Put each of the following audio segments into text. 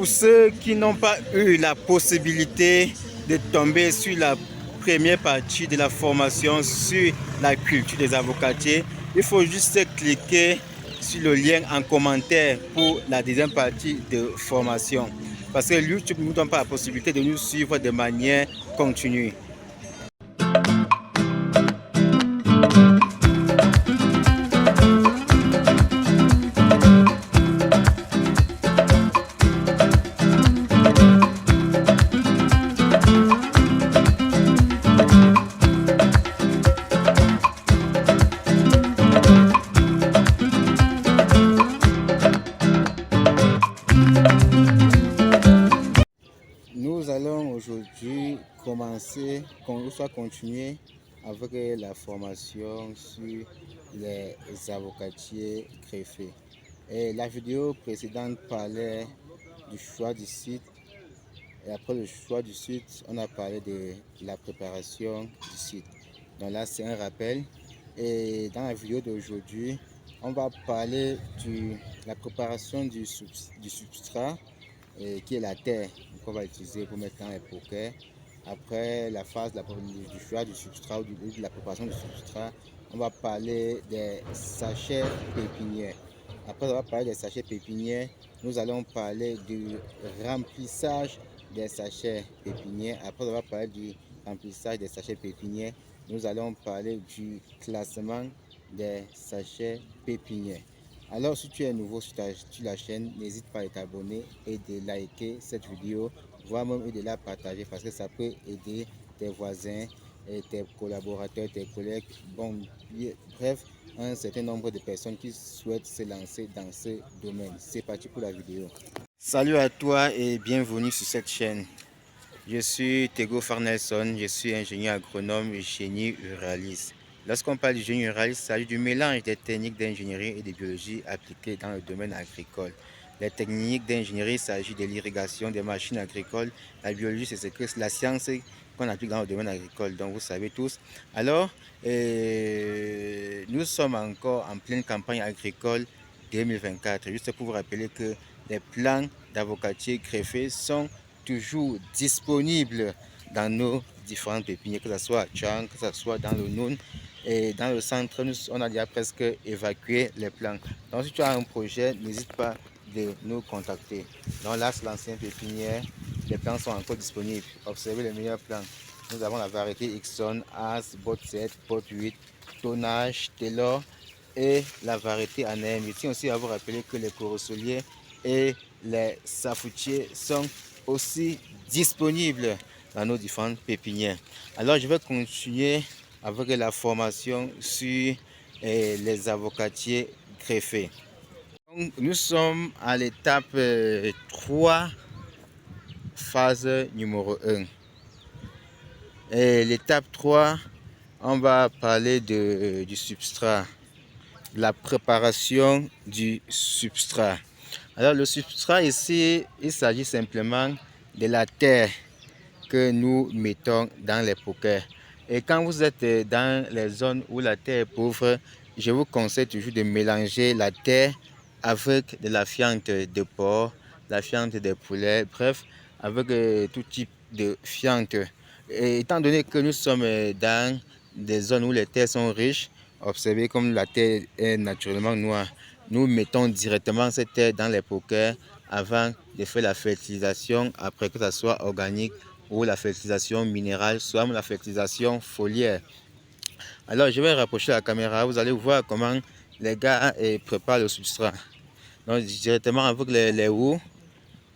pour ceux qui n'ont pas eu la possibilité de tomber sur la première partie de la formation sur la culture des avocatiers, il faut juste cliquer sur le lien en commentaire pour la deuxième partie de formation. Parce que YouTube ne nous donne pas la possibilité de nous suivre de manière continue. Nous allons aujourd'hui continuer avec la formation sur les avocatiers greffés. Et la vidéo précédente parlait du choix du site. Et après le choix du site, on a parlé de la préparation du site. Donc là, c'est un rappel. Et dans la vidéo d'aujourd'hui, on va parler de la préparation du substrat, qui est la terre qu'on va utiliser pour mettre dans les pokers. Après la phase du choix du substrat ou de la préparation du substrat, on va parler des sachets pépinières. Après avoir parlé des sachets pépinières, nous allons parler du remplissage des sachets pépinières. Après avoir parlé du remplissage des sachets pépinières, nous allons parler du classement des sachets pépinières. Alors, si tu es nouveau sur la chaîne, n'hésite pas à t'abonner et de liker cette vidéo, voire même de la partager parce que ça peut aider tes voisins, et tes collaborateurs, tes collègues, bon, bref, un certain nombre de personnes qui souhaitent se lancer dans ce domaine. C'est parti pour la vidéo. Salut à toi et bienvenue sur cette chaîne. Je suis Tego Farnelson, je suis ingénieur agronome et génie ruraliste. Lorsqu'on parle du génie ruraliste, il s'agit du mélange des techniques d'ingénierie et de biologie appliquées dans le domaine agricole. Les techniques d'ingénierie, il s'agit de l'irrigation des machines agricoles. La biologie, c'est la science qu'on applique dans le domaine agricole, donc vous savez tous. Alors, nous sommes encore en pleine campagne agricole 2024. Juste pour vous rappeler que les plans d'avocatiers greffés sont toujours disponibles dans nos différentes pépinières, que ce soit à Tchang, que ce soit dans le Noun. Et dans le centre, on a déjà presque évacué les plans. Donc si tu as un projet, n'hésite pas de nous contacter. Donc là, c'est l'ancienne pépinière. Les plans sont encore disponibles. Observez les meilleurs plans. Nous avons la variété Ixon, As, Bot 7, Bot 8, Tonnage, Taylor et la variété Anem. Je tiens aussi à vous rappeler que les corosoliers et les safoutiers sont aussi disponibles dans nos différentes pépinières. Alors je vais continuer avec la formation sur les avocatiers greffés. Donc, nous sommes à l'étape 3, phase numéro 1. Et l'étape 3, on va parler du substrat, la préparation du substrat. Alors le substrat ici, il s'agit simplement de la terre que nous mettons dans les pokers. Et quand vous êtes dans les zones où la terre est pauvre, je vous conseille toujours de mélanger la terre avec de la fiente de porc, la fiente de poulet, bref, avec tout type de fiente. Et étant donné que nous sommes dans des zones où les terres sont riches, observez comme la terre est naturellement noire. Nous mettons directement cette terre dans les pokers avant de faire la fertilisation, après que ça soit organique ou la fertilisation minérale, soit la fertilisation foliaire. Alors je vais rapprocher la caméra, vous allez voir comment les gars préparent le substrat. Donc directement avec les roues,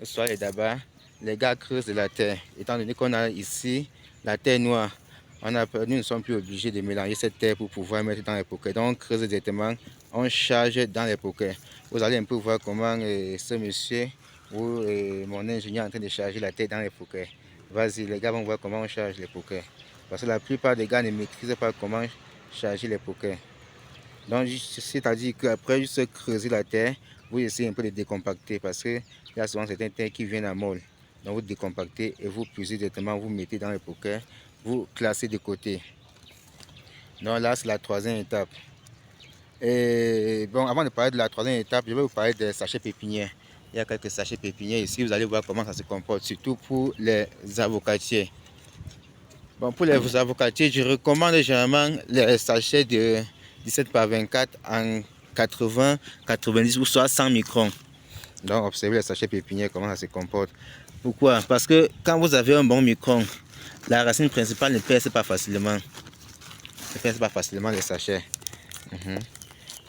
soit les dabas, les gars creusent de la terre. Étant donné qu'on a ici la terre noire, nous ne sommes plus obligés de mélanger cette terre pour pouvoir mettre dans les pokers. Donc on creuse directement, on charge dans les pokers. Vous allez un peu voir comment ce monsieur ou mon ingénieur est en train de charger la terre dans les pokers. Vas-y, les gars vont voir comment on charge les pokers. Parce que la plupart des gars ne maîtrisent pas comment charger les pokers. Donc, c'est-à-dire qu'après juste creuser la terre, vous essayez un peu de décompacter parce qu'il y a souvent certaines terres qui viennent à molle. Donc, vous décompactez et vous puisez directement, vous mettez dans les pokers, vous classez de côté. Donc là, c'est la troisième étape. Et bon, avant de parler de la troisième étape, je vais vous parler des sachets pépinières. Il y a quelques sachets pépinières ici. Vous allez voir comment ça se comporte, surtout pour les avocatiers. Bon, pour les avocatiers, je recommande généralement les sachets de 17 par 24 en 80, 90 ou soit 100 microns. Donc, observez les sachets pépinières, comment ça se comporte. Pourquoi? Parce que quand vous avez un bon micron, la racine principale ne perce pas facilement. Ne perce pas facilement les sachets.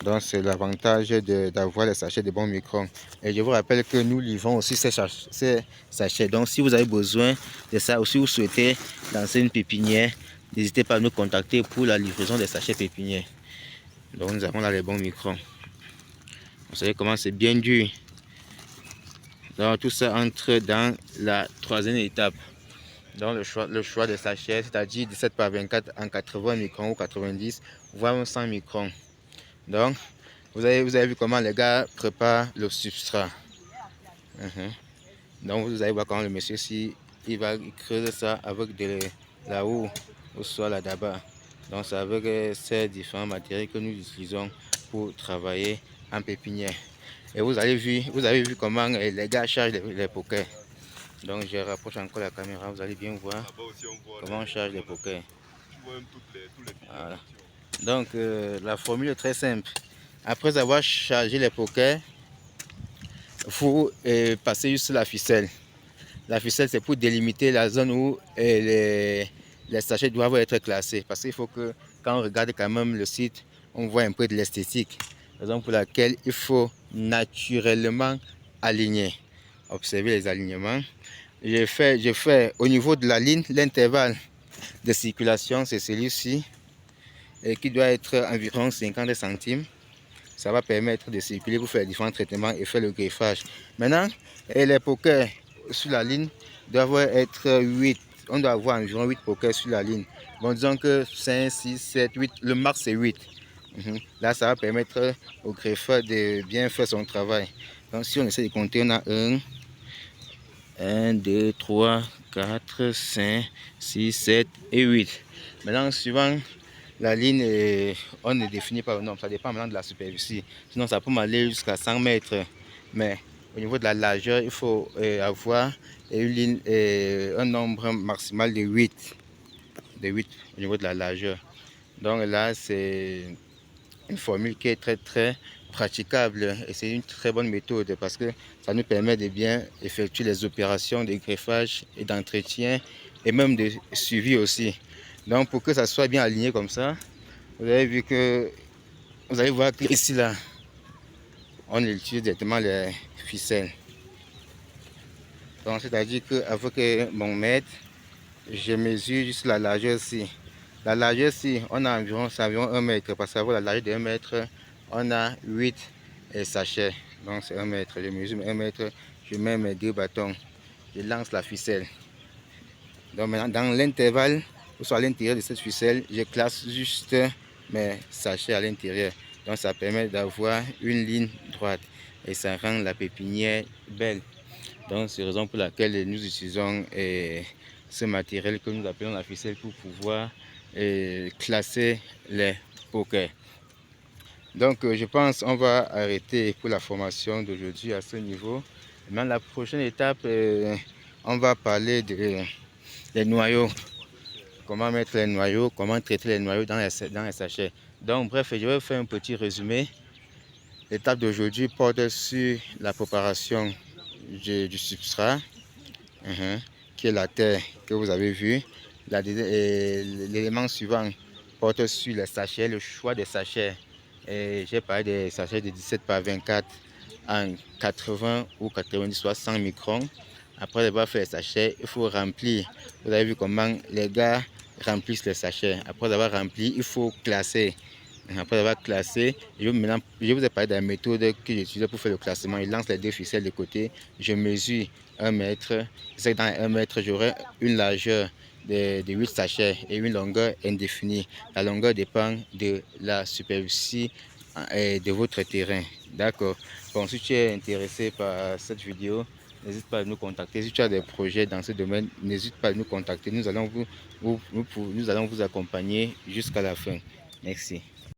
Donc, c'est l'avantage d'avoir les sachets de bons microns. Et je vous rappelle que nous livrons aussi ces sachets. Donc, si vous avez besoin de ça, ou si vous souhaitez lancer une pépinière, n'hésitez pas à nous contacter pour la livraison des sachets pépinières. Donc, nous avons là les bons microns. Vous savez comment c'est bien dur. Donc, tout ça entre dans la troisième étape. Donc, le choix des sachets, c'est-à-dire 17 par 24 en 80 microns ou 90, voire 100 microns. Donc, vous avez vu comment les gars préparent le substrat. Donc, vous allez voir comment le monsieur, si il va creuser ça avec de la houe ou soit la daba. Donc, c'est avec ces différents matériaux que nous utilisons pour travailler en pépinière. Et vous avez vu comment les gars chargent les pokers. Donc, je rapproche encore la caméra, vous allez bien voir comment on charge les pokers. Voilà. Donc, la formule est très simple. Après avoir chargé les pokers, vous passez juste la ficelle. La ficelle, c'est pour délimiter la zone où les sachets doivent être classés. Parce qu'il faut que, quand on regarde quand même le site, on voit un peu de l'esthétique. Raison pour laquelle il faut naturellement aligner. Observez les alignements. Je fais au niveau de la ligne, l'intervalle de circulation, c'est celui-ci, qui doit être environ 50 centimes. Ça va permettre de circuler pour faire différents traitements et faire le greffage. Maintenant, les pokers sur la ligne doivent être 8. On doit avoir environ 8 pokers sur la ligne. Bon, disons que 5, 6, 7, 8, le max c'est 8. Là, ça va permettre au greffeur de bien faire son travail. Donc, si on essaie de compter, on a 1, 2, 3, 4, 5, 6, 7 et 8. Maintenant, suivant la ligne, on ne définit pas le nombre, ça dépend maintenant de la superficie. Sinon, ça peut aller jusqu'à 100 mètres. Mais au niveau de la largeur, il faut avoir une ligne, un nombre maximal de 8. De 8 au niveau de la largeur. Donc là, c'est une formule qui est très très praticable et c'est une très bonne méthode parce que ça nous permet de bien effectuer les opérations de greffage et d'entretien et même de suivi aussi. Donc pour que ça soit bien aligné comme ça, vous avez vu que vous allez voir que ici là, on utilise directement les ficelles. Donc c'est-à-dire qu'avec mon mètre, je mesure juste la largeur ici. La largeur ici, on a environ 1 mètre parce qu'avec la largeur de 1 mètre, on a 8 sachets. Donc c'est 1 mètre. Je mesure 1 mètre, je mets mes 2 bâtons, je lance la ficelle. Donc maintenant, dans l'intervalle, ou soit à l'intérieur de cette ficelle, je classe juste mes sachets à l'intérieur. Donc ça permet d'avoir une ligne droite et ça rend la pépinière belle. Donc c'est la raison pour laquelle nous utilisons ce matériel que nous appelons la ficelle pour pouvoir classer les pokers. Donc je pense qu'on va arrêter pour la formation d'aujourd'hui à ce niveau. Dans la prochaine étape, on va parler des noyaux. Comment mettre les noyaux, comment traiter les noyaux dans les sachets. Donc bref, je vais faire un petit résumé. L'étape d'aujourd'hui porte sur la préparation du substrat, qui est la terre que vous avez vu. L'élément suivant porte sur les sachets, le choix des sachets. J'ai parlé des sachets de 17 par 24 en 80 ou 90 soit 100 microns. Après avoir fait les sachets, il faut remplir. Vous avez vu comment les gars remplissent les sachets. Après avoir rempli, il faut classer. Après avoir classé, je vous ai parlé de la méthode que j'utilise pour faire le classement. Je lance les 2 ficelles de côté, je mesure 1 mètre. C'est dans 1 mètre, j'aurai une largeur de 8 sachets et une longueur indéfinie. La longueur dépend de la superficie et de votre terrain. D'accord. Bon, si tu es intéressé par cette vidéo, n'hésite pas à nous contacter. Si tu as des projets dans ce domaine, n'hésite pas à nous contacter. Nous allons vous accompagner jusqu'à la fin. Merci.